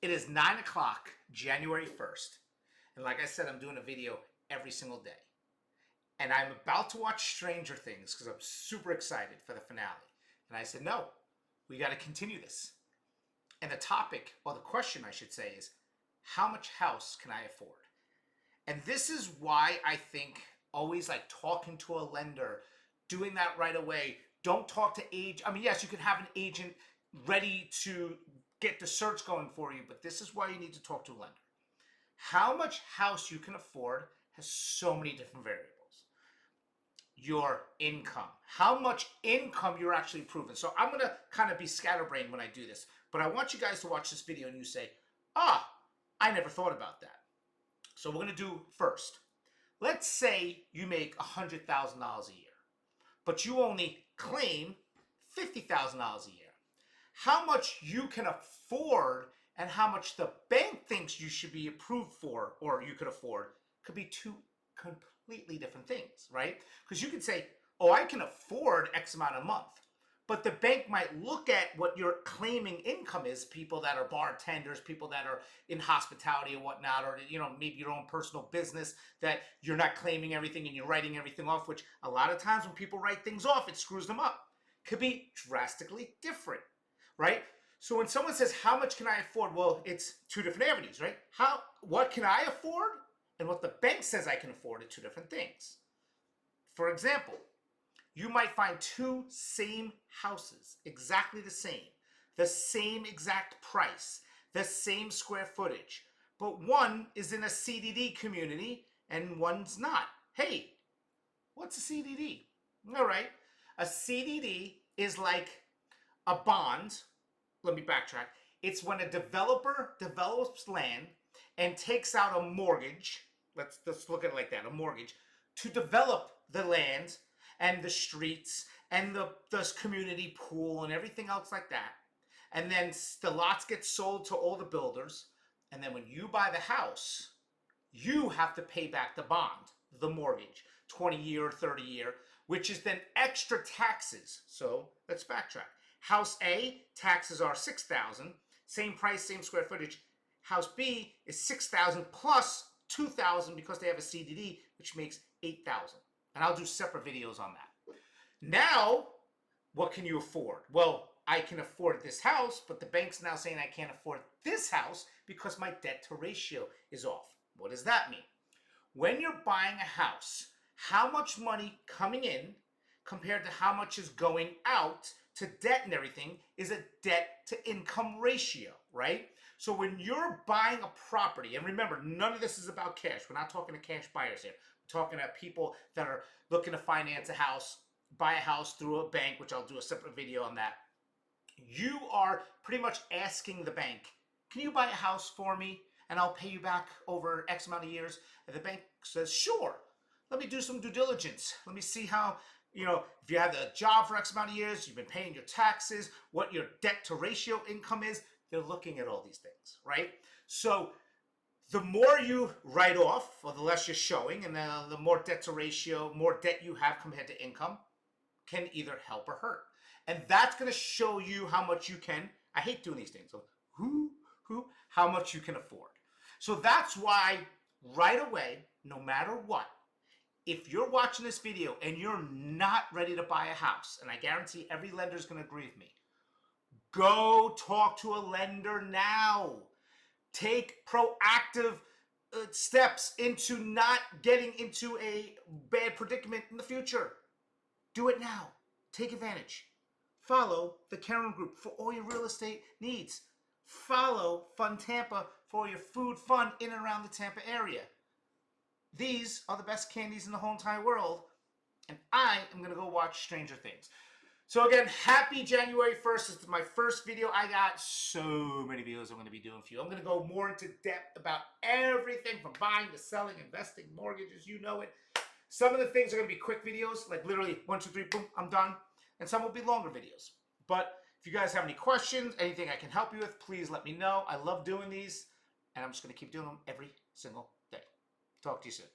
It is 9 o'clock, January 1st. And like I said, I'm doing a video every single day. And I'm about to watch Stranger Things because I'm super excited for the finale. And I said, no, we got to continue this. And the topic, or the question I should say, is how much house can I afford? And this is why I think always like talking to a lender, doing that right away. Don't talk to agent. I mean, yes, you can have an agent ready to get the search going for you, but this is why you need to talk to a lender. How much house you can afford has so many different variables. Your income, how much income you're actually proving. So I'm going to kind of be scatterbrained when I do this, but I want you guys to watch this video and you say, I never thought about that. So we're going to do first. Let's say you make $100,000 a year, but you only claim $50,000 a year. How much you can afford and how much the bank thinks you should be approved for or you could afford could be two completely different things, right? Because you could say, oh, I can afford X amount a month. But the bank might look at what your claiming income is, people that are bartenders, people that are in hospitality and whatnot, or maybe your own personal business that you're not claiming everything and you're writing everything off, which a lot of times when people write things off, it screws them up. Could be drastically different, right? So when someone says, how much can I afford? Well, it's two different avenues, right? What can I afford? And what the bank says I can afford are two different things. For example, you might find two same houses, exactly the same exact price, the same square footage, but one is in a CDD community and one's not. Hey, what's a CDD? All right, a CDD is like a bond. Let me backtrack. It's when a developer develops land and takes out a mortgage, let's look at it like that, a mortgage, to develop the land and the streets and the community pool and everything else like that. And then the lots get sold to all the builders. And then when you buy the house, you have to pay back the bond, the mortgage, 20-year or 30-year, which is then extra taxes. So let's backtrack. House A, taxes are $6,000, same price, same square footage. House B is $6,000 plus $2,000 because they have a CDD, which makes $8,000. And I'll do separate videos on that. Now, what can you afford? Well, I can afford this house, but the bank's now saying I can't afford this house because my debt to ratio is off. What does that mean? When you're buying a house, how much money coming in compared to how much is going out to debt and everything is a debt to income ratio, right? So when you're buying a property, and remember, none of this is about cash. We're not talking to cash buyers here. We're talking to people that are looking to finance a house, buy a house through a bank, which I'll do a separate video on that. You are pretty much asking the bank, can you buy a house for me and I'll pay you back over X amount of years? And the bank says, sure. Let me do some due diligence. Let me see how, if you have a job for X amount of years, you've been paying your taxes, what your debt to ratio income is. They're looking at all these things, right? So the more you write off, or the less you're showing, and the more debt to ratio, more debt you have compared to income, can either help or hurt. And that's going to show you how much you can, I hate doing these things, so how much you can afford. So that's why right away, no matter what, if you're watching this video and you're not ready to buy a house, and I guarantee every lender is going to agree with me, go talk to a lender now. Take proactive steps into not getting into a bad predicament in the future. Do it now. Take advantage. Follow the Kerin Group for all your real estate needs. Follow Fun Tampa for all your food fun in and around the Tampa area. These are the best candies in the whole entire world, and I am going to go watch Stranger Things. So again, happy January 1st. This is my first video. I got so many videos I'm going to be doing for you. I'm going to go more into depth about everything from buying to selling, investing, mortgages, you know it. Some of the things are going to be quick videos, like literally 1, 2, 3, boom, I'm done. And some will be longer videos. But if you guys have any questions, anything I can help you with, please let me know. I love doing these, and I'm just going to keep doing them every single day. Talk to you soon.